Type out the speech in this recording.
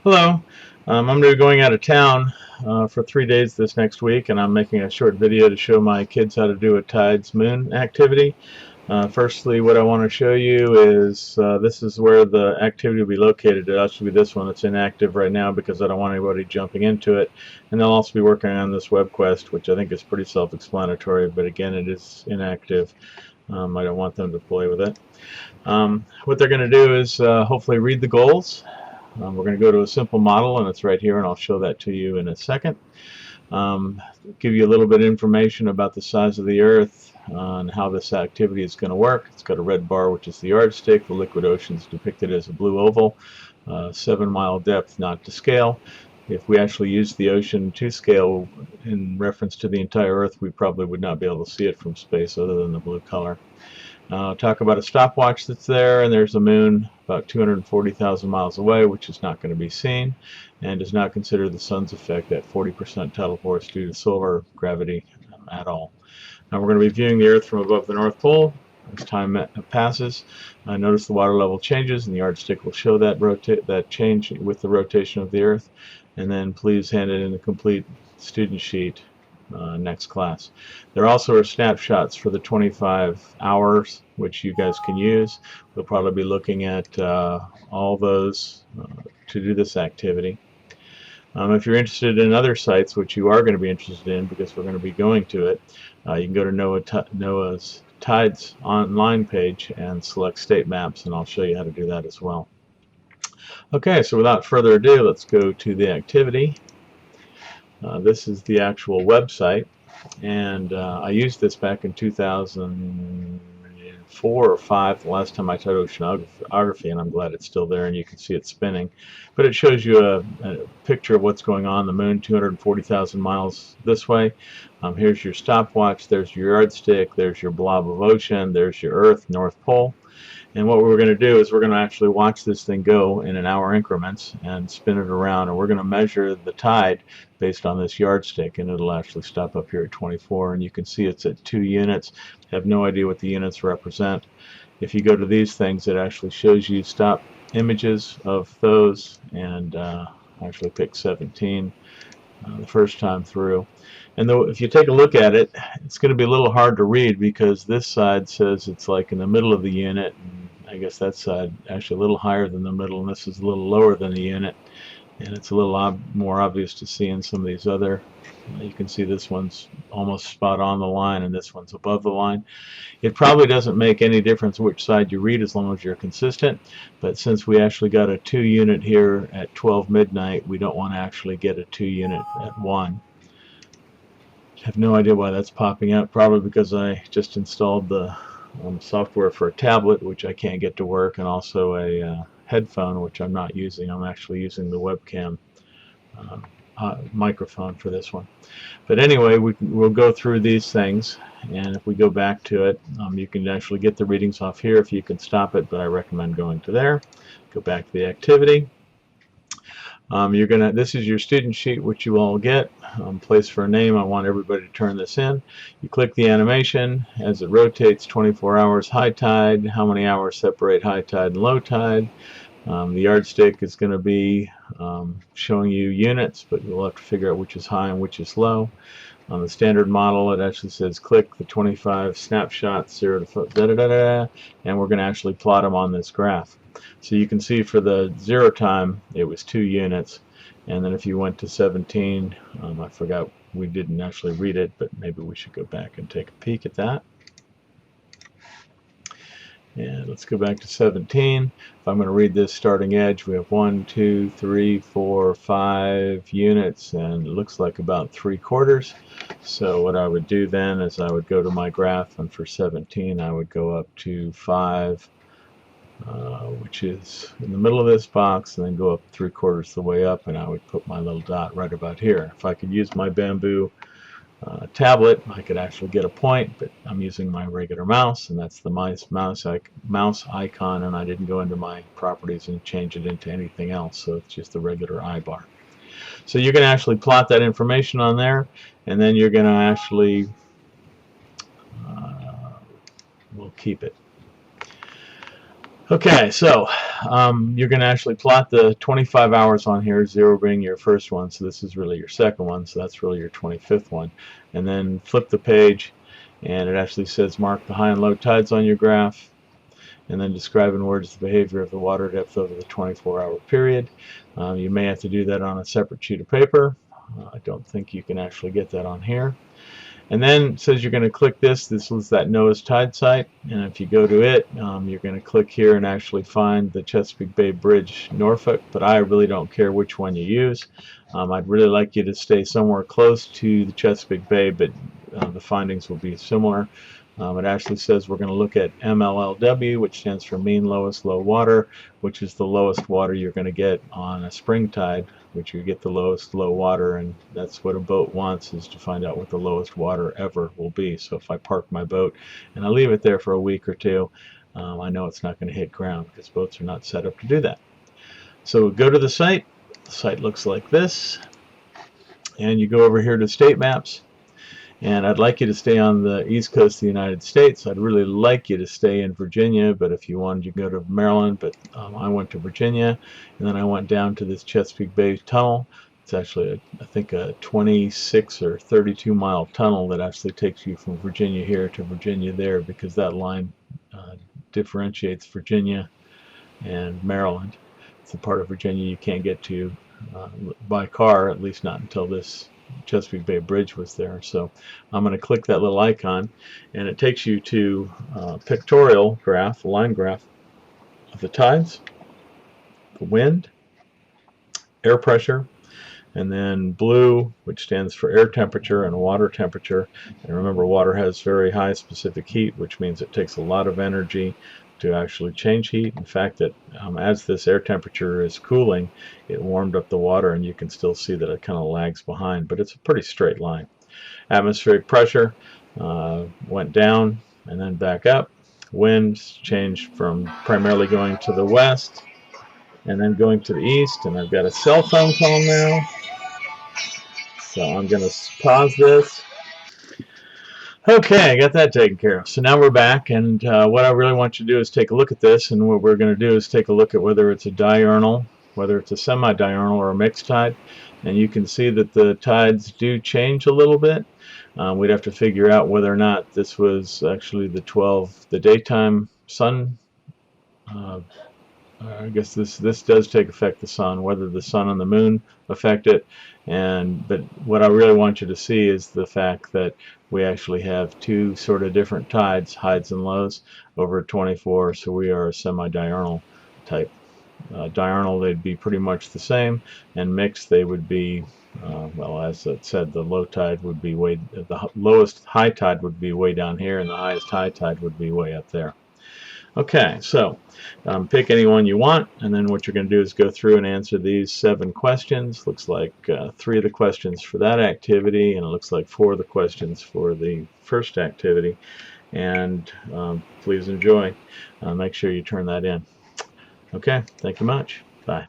Hello. I'm going to be going out of town for 3 days this next week, and I'm making a short video to show my kids how to do a tides moon activity. Firstly, what I want to show you is this is where the activity will be located. It'll actually be this one. It's inactive right now because I don't want anybody jumping into it. And they'll also be working on this web quest, which I think is pretty self-explanatory, but again, it is inactive. I don't want them to play with it. What they're going to do is hopefully read the goals. We're going to go to a simple model, and it's right here, and I'll show that to you in a second. Um, Give you a little bit of information about the size of the Earth and how this activity is going to work. It's got a red bar, which is the yardstick. The liquid ocean is depicted as a blue oval, 7-mile depth, not to scale. If we actually used the ocean to scale in reference to the entire Earth, we probably would not be able to see it from space other than the blue color. Talk about a stopwatch that's there, and there's a moon about 240,000 miles away, which is not going to be seen, and does not consider the sun's effect at 40% tidal force due to solar gravity at all. Now we're going to be viewing the Earth from above the North Pole. As time passes, notice the water level changes, and the yardstick will show that change with the rotation of the Earth. And then please hand it in the complete student sheet next class. There also are snapshots for the 25 hours, which you guys can use. We'll probably be looking at all those to do this activity. If you're interested in other sites, which you are going to be interested in because we're going to be going to it, you can go to NOAA's Tides online page and select state maps, and I'll show you how to do that as well. Okay, so without further ado, let's go to the activity. This is the actual website, and I used this back in 2004 or 5, the last time I tried oceanography, and I'm glad it's still there and you can see it spinning. But it shows you a picture of what's going on the moon, 240,000 miles this way. Here's your stopwatch, there's your yardstick, there's your blob of ocean, there's your Earth, North Pole. And what we're going to do is we're going to actually watch this thing go in an hour increments and spin it around, and we're going to measure the tide based on this yardstick, and it'll actually stop up here at 24, and you can see it's at 2 units. I have no idea what the units represent. If you go to these things, it actually shows you stop images of those, and actually pick 17 the first time through. And though if you take a look at it, it's going to be a little hard to read because this side says it's like in the middle of the unit, and I guess that side actually a little higher than the middle, and this is a little lower than the unit, and it's a little more obvious to see in some of these other. You can see this one's almost spot on the line, and this one's above the line. It probably doesn't make any difference which side you read as long as you're consistent, but since we actually got a 2 unit here at 12 midnight, we don't want to actually get a 2 unit at 1. I have no idea why that's popping out, probably because I just installed the software for a tablet, which I can't get to work, and also a headphone, which I'm not using. I'm actually using the webcam microphone for this one. But anyway, we'll go through these things, and if we go back to it, you can actually get the readings off here if you can stop it, but I recommend going to there. Go back to the activity. This is your student sheet, which you all get. Place for a name. I want everybody to turn this in. You click the animation as it rotates. 24 hours high tide. How many hours separate high tide and low tide? The yardstick is going to be showing you units, but you'll have to figure out which is high and which is low. On the standard model, it actually says click the 25 snapshots, 0 to and we're going to actually plot them on this graph. So you can see for the 0 time, it was 2 units, and then if you went to 17, I forgot we didn't actually read it, but maybe we should go back and take a peek at that. And let's go back to 17. If I'm going to read this starting edge, we have 1, 2, 3, 4, 5 units, and it looks like about 3/4. So what I would do then is I would go to my graph, and for 17 I would go up to 5, which is in the middle of this box, and then go up 3/4 the way up, and I would put my little dot right about here. If I could use my bamboo tablet, I could actually get a point, but I'm using my regular mouse, and that's the mouse icon, and I didn't go into my properties and change it into anything else, so it's just the regular I bar. So you can actually plot that information on there, and then you're going to actually we'll keep it. Okay, so you're going to actually plot the 25 hours on here, 0 being your first one, so this is really your second one, so that's really your 25th one. And then flip the page, and it actually says mark the high and low tides on your graph, and then describe in words the behavior of the water depth over the 24-hour period. You may have to do that on a separate sheet of paper. I don't think you can actually get that on here. And then it says you're going to click this. This is that NOAA's tide site, and if you go to it, you're going to click here and actually find the Chesapeake Bay Bridge, Norfolk, but I really don't care which one you use. I'd really like you to stay somewhere close to the Chesapeake Bay, but the findings will be similar. It actually says we're going to look at MLLW, which stands for mean lowest low water, which is the lowest water you're going to get on a spring tide, which you get the lowest low water, and that's what a boat wants, is to find out what the lowest water ever will be. So if I park my boat and I leave it there for a week or two, I know it's not going to hit ground because boats are not set up to do that. So go to the site. The site looks like this, and you go over here to state maps. And I'd like you to stay on the east coast of the United States. I'd really like you to stay in Virginia, but if you wanted, you can go to Maryland. But I went to Virginia, and then I went down to this Chesapeake Bay tunnel. It's actually, I think, a 26 or 32 mile tunnel that actually takes you from Virginia here to Virginia there, because that line differentiates Virginia and Maryland. It's a part of Virginia you can't get to by car, at least not until this Chesapeake Bay Bridge was there. So I'm going to click that little icon, and it takes you to a pictorial graph, a line graph of the tides, the wind, air pressure, and then blue, which stands for air temperature, and water temperature. And remember, water has very high specific heat, which means it takes a lot of energy to actually change heat. In fact, that as this air temperature is cooling, it warmed up the water, and you can still see that it kind of lags behind, but it's a pretty straight line. Atmospheric pressure went down and then back up. Winds changed from primarily going to the west and then going to the east, and I've got a cell phone call now, so I'm going to pause this. Okay, I got that taken care of. So now we're back, and what I really want you to do is take a look at this, and what we're going to do is take a look at whether it's a diurnal, whether it's a semi-diurnal or a mixed tide, and you can see that the tides do change a little bit. We'd have to figure out whether or not this was actually the daytime sun. I guess this does take effect the sun, whether the sun and the moon affect it, but what I really want you to see is the fact that we actually have two sort of different tides, highs and lows, over 24, so we are a semi-diurnal type. Diurnal, they'd be pretty much the same, and mixed, they would be, well, as it said, the low tide would be the lowest high tide would be way down here, and the highest high tide would be way up there. Okay, so pick any one you want, and then what you're going to do is go through and answer these 7 questions. Looks like 3 of the questions for that activity, and it looks like 4 of the questions for the first activity. And please enjoy. Make sure you turn that in. Okay, thank you much. Bye.